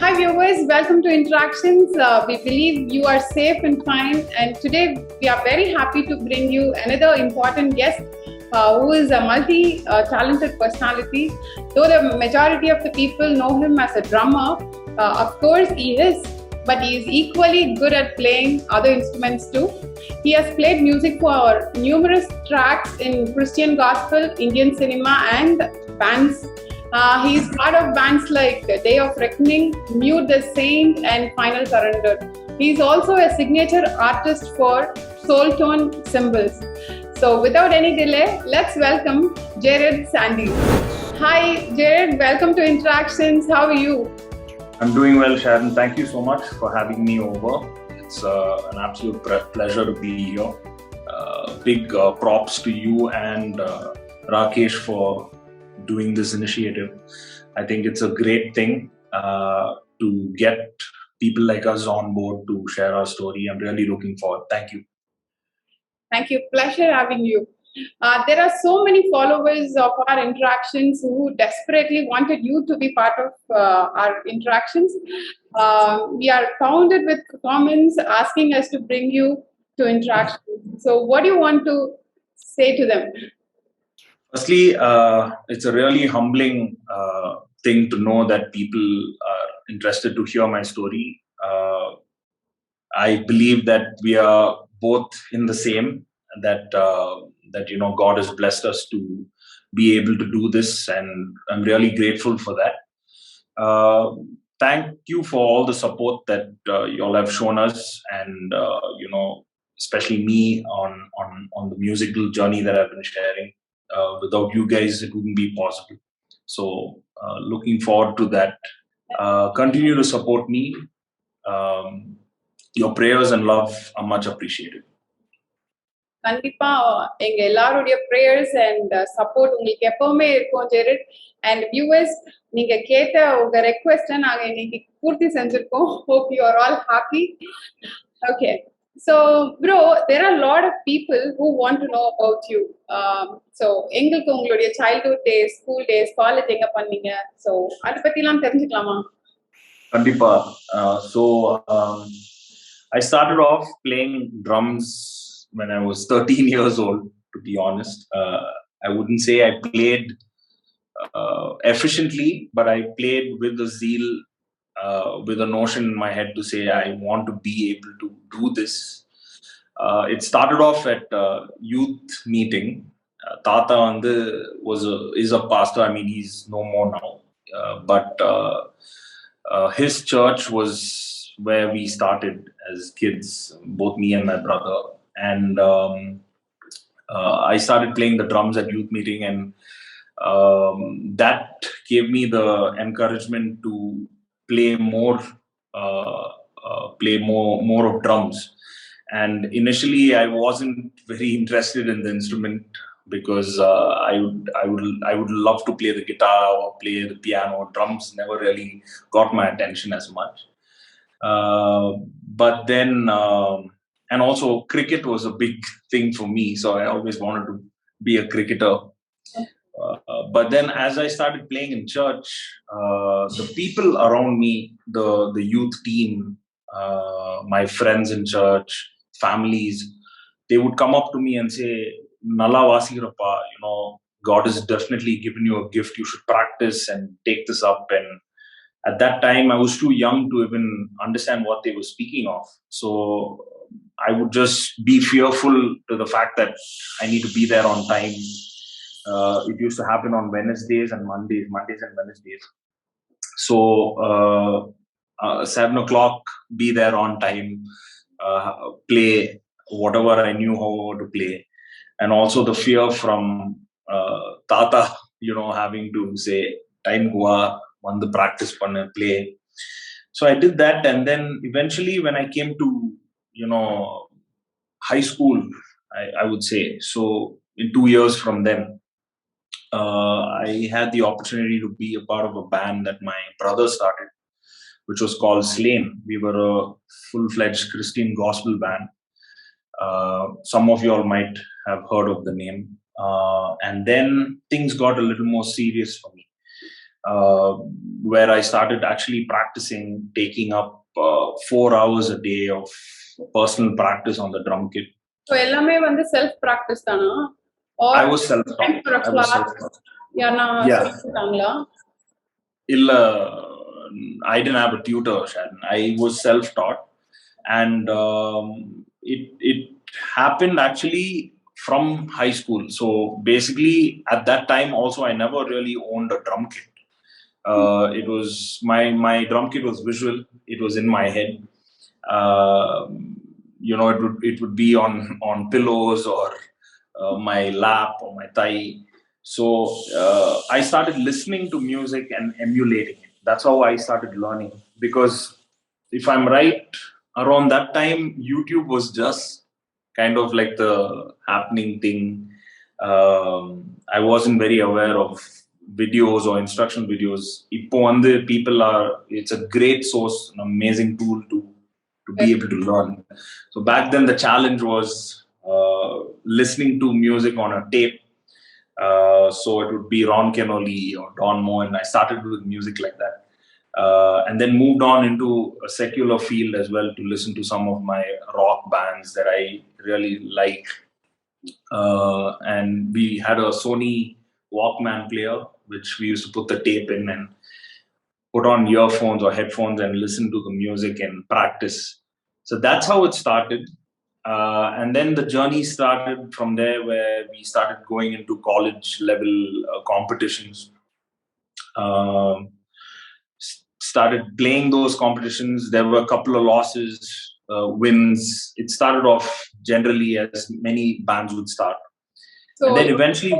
Hi viewers, welcome to Interactions. We believe you are safe and fine, and today we are very happy to bring you another important guest who is a multi-talented personality. Though the majority of the people know him as a drummer, of course he is, but he is equally good at playing other instruments too. He has played music for numerous tracks in Christian gospel, Indian cinema, and bands. He is part of bands like Day of Reckoning, Mute the Saint, and Final Surrender. He is also a signature artist for soul tone cymbals. So, without any delay, let's welcome Jared Sandhy. Hi, Jared. Welcome to Interactions. How are you? I'm doing well, Sharon. Thank you so much for having me over. It's an absolute pleasure to be here. Big props to you and Rakesh for doing this initiative. I think it's a great thing to get people like us on board to share our story. I'm really looking forward. Thank you. Thank you. Pleasure having you. There are so many followers of our interactions who desperately wanted you to be part of our interactions. We are pounded with comments asking us to bring you to interactions. So, what do you want to say to them? Firstly, it's a really humbling thing to know that people are interested to hear my story. I believe that we are both in the same, that God has blessed us to be able to do this, and I'm really grateful for that. Thank you for all the support that you all have shown us, and especially me on the musical journey that I've been sharing. Without you guys, it wouldn't be possible. So, looking forward to that. Continue to support me. Your prayers and love are much appreciated. கண்டிப்பா எங்க எல்லாருடைய prayers and support உங்களுக்கு எப்பவுமே இருக்கும் Jared. And viewers, நீங்க கேட்ட உங்க ரெக்வெஸ்ட நாங்க இன்னைக்கு பூர்த்தி செஞ்சிருக்கோம். Hope you are all happy. Okay. So, bro, there are a lot of people who want to know about you. So, எங்களுக்கு உங்களுடைய childhood days, school days, college எங்க பண்ணீங்க? So, அத பத்திலாம் தெரிஞ்சுக்கலாமா? கண்டிப்பா. I started off playing drums when I was 13 years old, to be honest. I wouldn't say I played efficiently, but I played with the zeal, with a notion in my head to say I want to be able to do this. It started off at a youth meeting. Tata is a pastor. I mean, he's no more now. But his church was where we started as kids, both me and my brother. And I started playing the drums at youth meeting, and that gave me the encouragement to play more of drums. And initially, I wasn't very interested in the instrument because I would love to play the guitar or play the piano. Drums never really got my attention as much. But then, and also cricket was a big thing for me, so I always wanted to be a cricketer. But then as I started playing in church, the people around me, the youth team, my friends in church, families, they would come up to me and say, Nalla Vasigirappa, God has definitely given you a gift. You should practice and take this up. And at that time, I was too young to even understand what they were speaking of. So I would just be fearful to the fact that I need to be there on time. It used to happen on Wednesdays and Mondays and Wednesdays. So 7 o'clock, be there on time, play whatever I knew how to play. And also the fear from Tata, having to say, time gua, want the practice panna, play. So I did that, and then eventually when I came to high school, I would say, so in 2 years from then, I had the opportunity to be a part of a band that my brother started, which was called Slain. We were a full-fledged Christian gospel band. Some of you all might have heard of the name. And then things got a little more serious for me. where I started actually practicing, taking up 4 hours a day of personal practice on the drum kit. So எல்லாமே வந்து self practice தானா? Or I was self-taught. went for a I was class? self-taught. யாரனா Yeah. சொல்லி கொடுத்தாங்களா? I didn't have a tutor, Sharon. I was self-taught, and it happened actually from high school. So basically, at that time, also I never really owned a drum kit. It was my drum kit was visual. It was in my head. It would be on pillows or my lap or my thigh. So I started listening to music and emulating it. That's how I started learning. Because if I'm right, around that time, YouTube was just kind of like the happening thing. I wasn't very aware of videos or instruction videos. It's a great source, an amazing tool to be able to learn. So back then the challenge was listening to music on a tape. So it would be Ron Kenoly or Don Moen, and I started with music like that. And then moved on into a secular field as well to listen to some of my rock bands that I really like. And we had a Sony Walkman player, which we used to put the tape in and put on earphones or headphones and listen to the music and practice. So that's how it started. And then the journey started from there, where we started going into college level competitions. Started playing those competitions. There were a couple of losses, wins. It started off generally as many bands would start. So and then eventually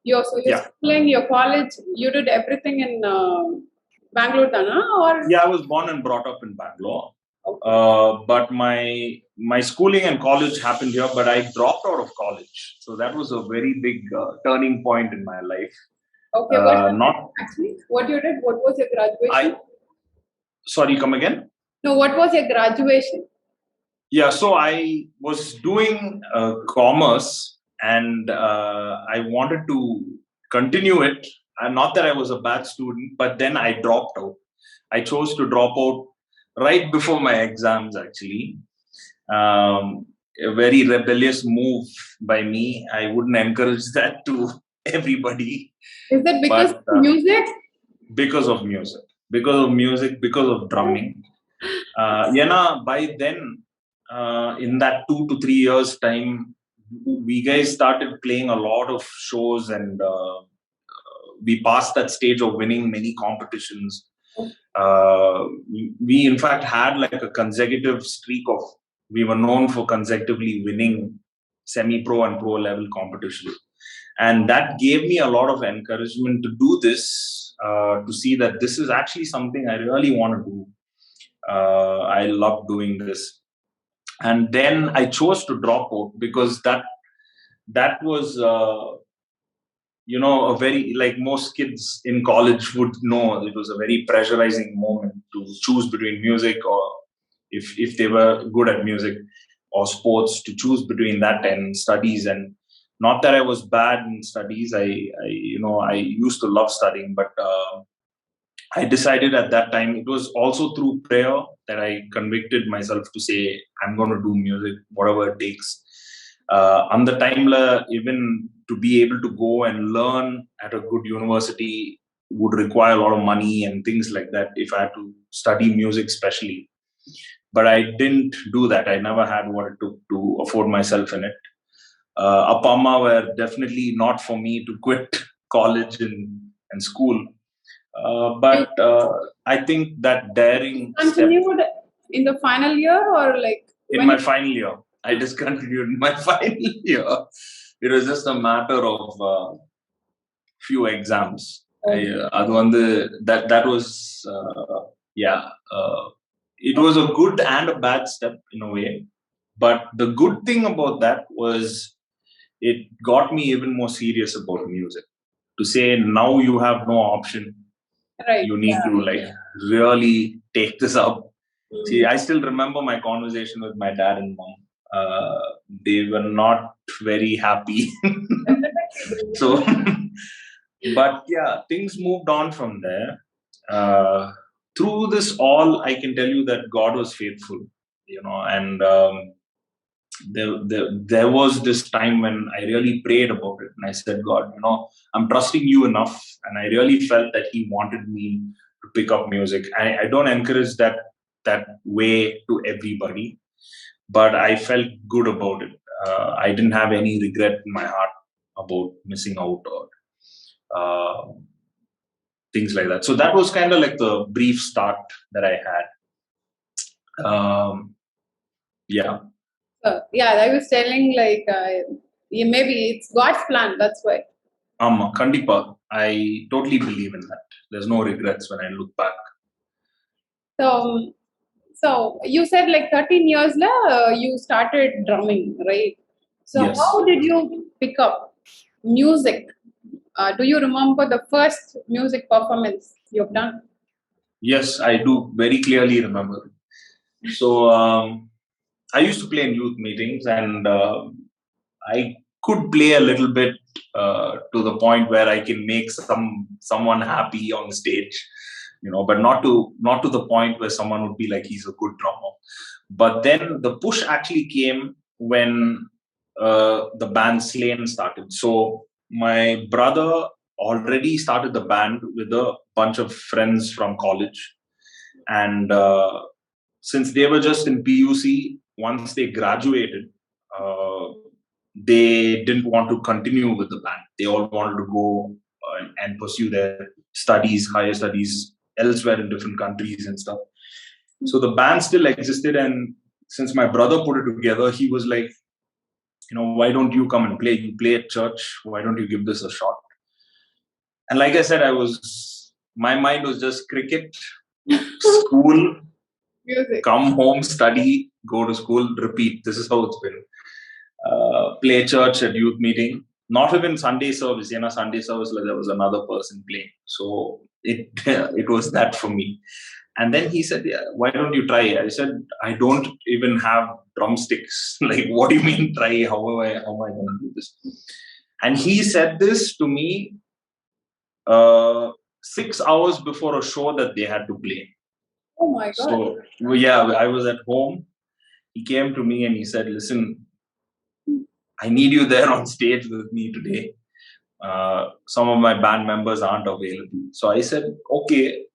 you're playing your college, you did everything in Bangalore dana, or? Yeah, I was born and brought up in Bangalore. Okay. But my schooling and college happened here, but I dropped out of college. So that was a very big turning point in my life. Okay, what you did? What was your graduation? Sorry, come again? No, what was your graduation? Yeah, so I was doing commerce, and I wanted to continue it. Not that I was a bad student, but then I dropped out. I chose to drop out right before my exams, actually. A very rebellious move by me. I wouldn't encourage that to everybody. Is that because of music? Because of music. Because of drumming. By then, in that 2 to 3 years time, we guys started playing a lot of shows, and we passed that stage of winning many competitions. We in fact had like a consecutive streak of, we were known for consecutively winning semi-pro and pro level competitions. And that gave me a lot of encouragement to do this, to see that this is actually something I really want to do. I love doing this. And then I chose to drop out because that was a very, like most kids in college would know, it was a very pressurizing moment to choose between music, or if they were good at music or sports, to choose between that and studies. And not that I was bad in studies. I used to love studying, but I decided at that time, it was also through prayer that I convicted myself to say, I'm going to do music, whatever it takes. On the time, even to be able to go and learn at a good university would require a lot of money and things like that, if I had to study music especially. But I didn't do that. I never had what it took to afford myself in it. Appa Amma were definitely not for me to quit college and school. But I think that daring continued in the final year, or like in my final year. I discontinued in my final year. It was just a matter of few exams. That was it was a good and a bad step in a way. But the good thing about that was it got me even more serious about music. To say, now you have no option. Right. You need to really take this up. See, I still remember my conversation with my dad and mom. They were not very happy. So But yeah, things moved on from there. Through this all, I can tell you that God was faithful, and there was this time when I really prayed about it, and I said, God, I'm trusting you enough, and I really felt that He wanted me to pick up music. I don't encourage that way to everybody, but I felt good about it. I didn't have any regret in my heart about missing out or uh, things like that. So that was kind of like the brief start that I had. Yeah. Yeah, I was telling like maybe it's God's plan. That's why. Kandipa. I totally believe in that. There's no regrets when I look back. So, so you said like 13 years you started drumming, right? So Yes. how did you pick up music? Do you remember the first music performance you've done? Yes, I do very clearly remember. So I used to play in youth meetings, and I could play a little bit to the point where I can make someone happy on stage, but not to the point where someone would be like he's a good drummer. But then the push actually came when the band Slane started. So my brother already started the band with a bunch of friends from college, and since they were just in PUC, once they graduated, uh, they didn't want to continue with the band. They all wanted to go and pursue their studies, higher studies elsewhere in different countries and stuff. So the band still existed, and since my brother put it together, he was like, why don't you come and play? You play at church. Why don't you give this a shot? And like I said, my mind was just cricket, school, Music. come home, study, go to school, repeat. This is how it's been. Play church at youth meeting. Not even Sunday service. Sunday service, there was another person playing. So it was that for me. And then he said, yeah, why don't you try? I said, I don't even have drumsticks. Like, what do you mean try? How am I going to do this? And he said this to me 6 hours before a show that they had to play. Oh my God. So, yeah, I was at home. He came to me and he said, listen, I need you there on stage with me today. Some of my band members aren't available. So I said, okay,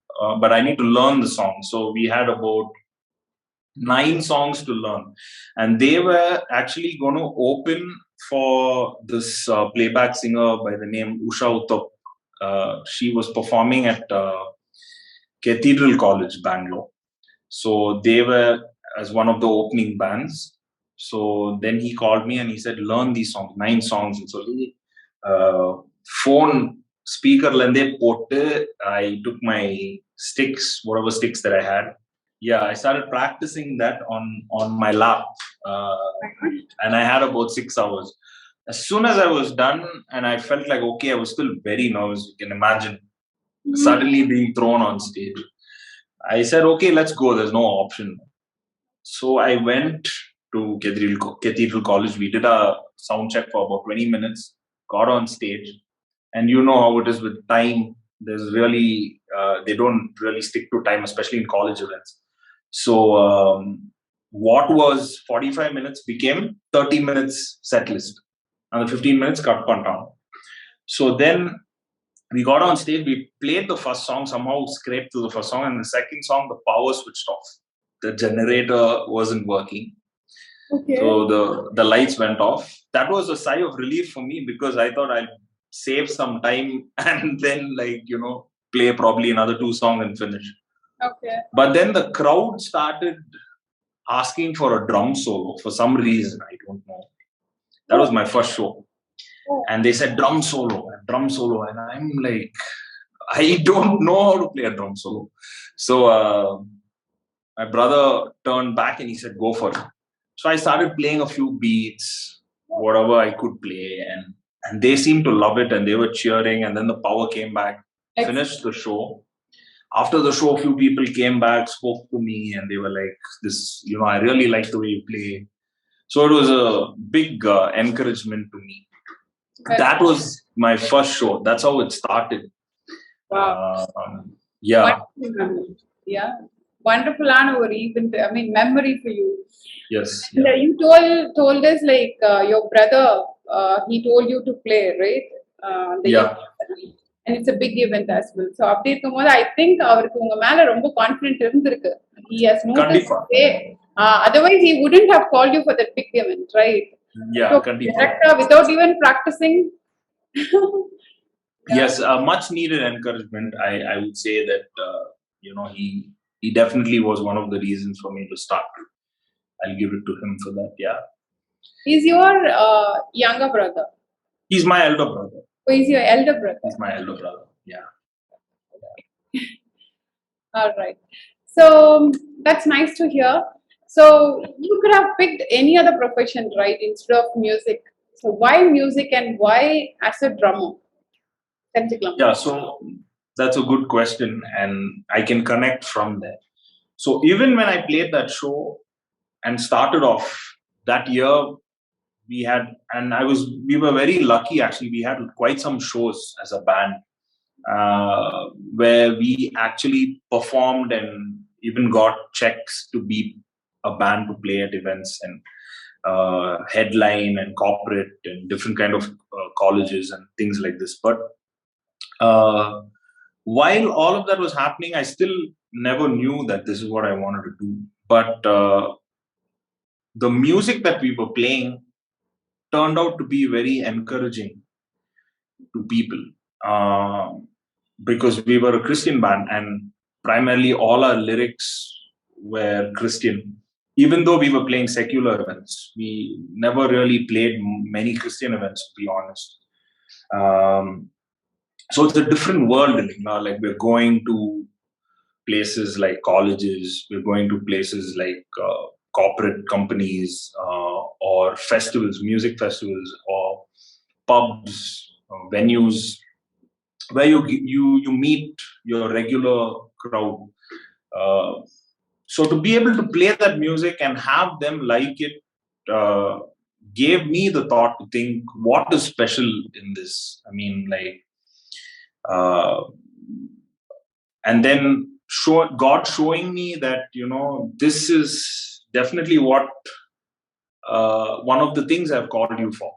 but I need to learn the song. So we had about 9 songs to learn. And they were actually going to open for this playback singer by the name Usha Uttap. She was performing at Cathedral College, Bangalore. So they were as one of the opening bands. So then he called me and he said, learn these songs, 9 songs. And so phone speaker lende potte, I took my sticks, whatever sticks that I had. Yeah, I started practicing that on my lap. And I had about 6 hours. As soon as I was done and I felt like, okay, I was still very nervous. You can imagine suddenly being thrown on stage. I said, okay, let's go. There's no option. So I went to Cathedral College. We did a sound check for about 20 minutes, got on stage. And you know how it is with time. There's really, they don't really stick to time, especially in college events. So what was 45 minutes became 30 minutes set list. And the 15 minutes cut down. So then we got on stage, we played the first song, somehow scraped through the first song, and the second song, the power switched off. The generator wasn't working. Okay. So the lights went off. That was a sigh of relief for me because I thought I'd save some time and then, play probably another 2 songs and finish. Okay. But then the crowd started asking for a drum solo for some reason. I don't know. That was my first show. And they said drum solo. And I'm like, I don't know how to play a drum solo. So my brother turned back and he said, go for it. So I started playing a few beats, whatever I could play. And they seemed to love it and they were cheering. And then the power came back, finished the show. After the show, a few people came back, spoke to me, and they were like, I really like the way you play. So it was a big encouragement to me. that was my first show. That's how it started. Wow. Yeah. Yeah. Wonderful memory for you. Yes. And Yeah. you told us like your brother, he told you to play, right? Yeah. And it's a big event as well. So அப்படி இருக்கும்போது I think அவருக்கு உங்க மேல ரொம்ப confident இருந்திருக்கு. He has noticed Kandipa. otherwise he wouldn't have called you for that big event, right? Yeah, So Kandipa. director without even practicing. Yes, much needed encouragement. I would say that he definitely was one of the reasons for me to start. I'll give it to him for that. Yeah. He's your younger brother. He's my elder brother. Oh, he's your elder brother. He's my elder brother. Yeah. All right. So that's nice to hear. So you could have picked any other profession, right, instead of music. So why music and why as a drummer? Yeah, so that's a good question, and I can connect from there. So even when I played that show and started off that year, we were very lucky actually. We had quite some shows as a band where we actually performed and even got checks to be a band to play at events and headline and corporate and different kind of colleges and things like this. But while all of that was happening, I still never knew that this is what I wanted to do. But the music that we were playing turned out to be very encouraging to people because we were a Christian band and primarily all our lyrics were Christian. Even though we were playing secular events, we never really played many Christian events, to be honest. So it's a different world, like we're going to places like colleges, we're going to places like corporate companies or festivals, music festivals or pubs, venues where you meet your regular crowd. So to be able to play that music and have them like it gave me the thought to think, what is special in this? I mean, like, and then God showing me that this is definitely what one of the things I've called you for.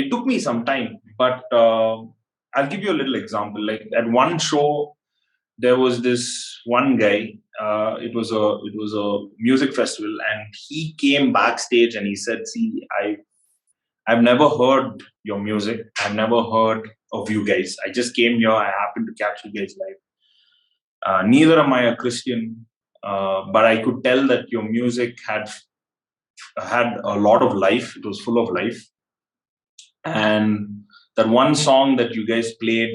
It took me some time, but I'll give you a little example. Like at one show, there was this one guy. It was a music festival, and he came backstage and he said, "See, I've never heard your music. I've never heard of you guys. I just came here. I happened to catch you guys live. Neither am I a Christian, but I could tell that your music had a lot of life. It was full of life. And that one song that you guys played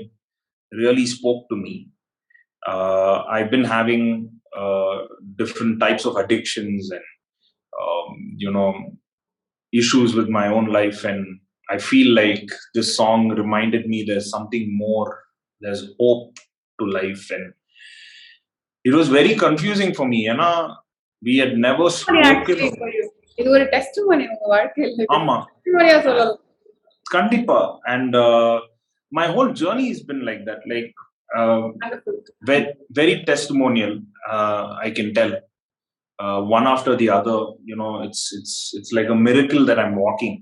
really spoke to me. I've been having different types of addictions and issues with my own life, and I feel like this song reminded me there's something more. There's hope to life." And it was very confusing for me. We had never spoken. இது ஒரு testimony உங்க வாழ்க்கையில. ஆமா. டெஸ்டிமோனியா சொல்லலாம். Kandipa. And my whole journey has been like that. Like very, very testimonial. I can tell. One after the other, it's like a miracle that I'm walking.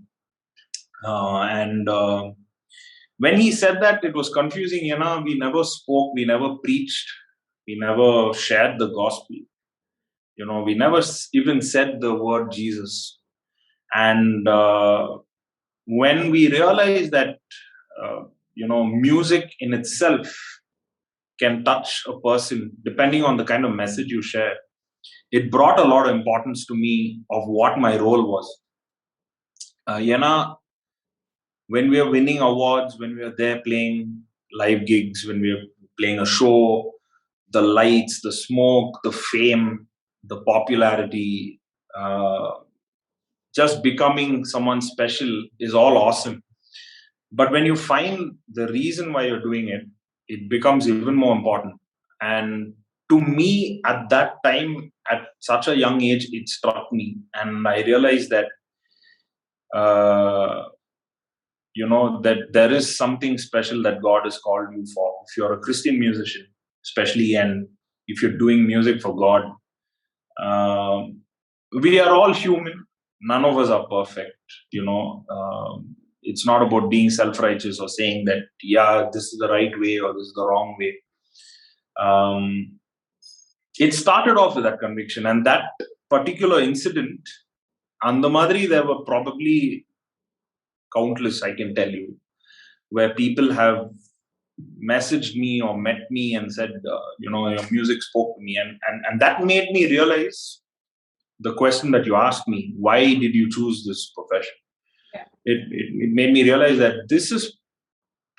And when he said that, it was confusing. We never spoke, we never preached, we never shared the gospel. We never even said the word Jesus. And when we realized that, music in itself can touch a person depending on the kind of message you share, it brought a lot of importance to me of what my role was. When we are winning awards, when we are there playing live gigs, when we are playing a show, the lights, the smoke, the fame, the popularity, just becoming someone special is all awesome. But when you find the reason why you're doing it, it becomes even more important. And to me, at that time, at such a young age, it struck me. And I realized that, that there is something special that God has called you for. If you're a Christian musician, especially, and if you're doing music for God, we are all human. None of us are perfect. It's not about being self-righteous or saying that, yeah, this is the right way or this is the wrong way. It started off with that conviction, and that particular incident, and the Madri, there were probably countless, I can tell you, where people have messaged me or met me and said, your music spoke to me. And that made me realize the question that you asked me, why did you choose this profession? Yeah. It made me realize that this is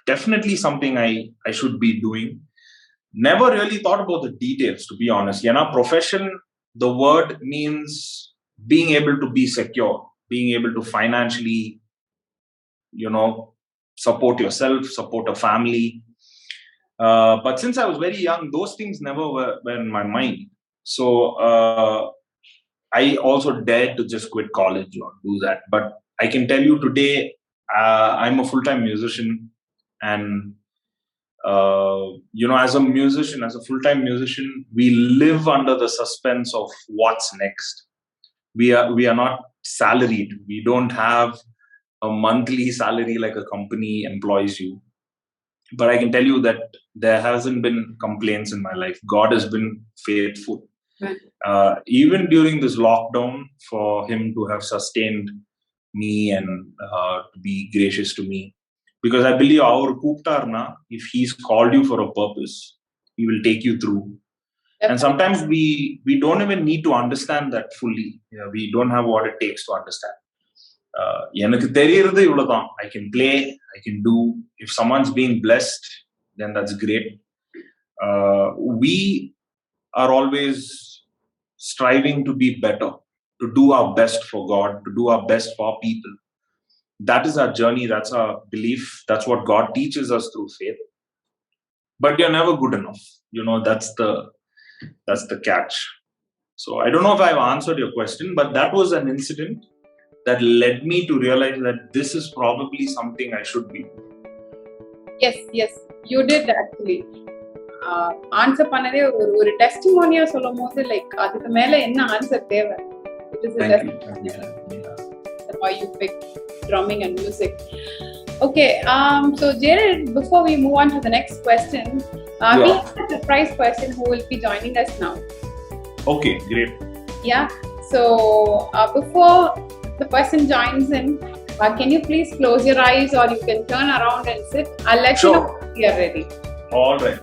definitely something I should be doing. Never really thought about the details, to be honest. Profession, the word means being able to be secure, being able to financially, support yourself, support a family. But since I was very young, those things never were in my mind. So I also dared to just quit college or do that. But I can tell you today, I'm a full-time musician, and as a musician, as a full-time musician, we live under the suspense of what's next. We are not salaried. We don't have a monthly salary like a company employs you. But I can tell you that there hasn't been complaints in my life. God has been faithful. Even during this lockdown, for him to have sustained me and to be gracious to me. Because I believe our Kuptarna, if he's called you for a purpose, he will take you through. And sometimes we don't even need to understand that fully. We don't have what it takes to understand. எனக்கு தெரியறது இவ்வளவுதான். I can play, I can do. If someone's being blessed, then that's great. We are always striving to be better, to do our best for God, to do our best for people. That is our journey. That's our belief. That's what God teaches us through faith. But you're never good enough. That's the catch. So I don't know if I've answered your question, but that was an incident that led me to realize that this is probably something I should be doing. Yes, you did actually. Answer பண்ணதே ஒரு டெஸ்டிமோனியா சொல்லும்போது like அதுக்கு மேல என்ன answer தேவை? It is a testimony. That's why you picked drumming and music. Okay, so Jared, before we move on to the next question, we have a surprise person who will be joining us now. Okay, great. Yeah, so before the person joins in, can you please close your eyes or you can turn around and sit? I'll let you know if you are ready. All right.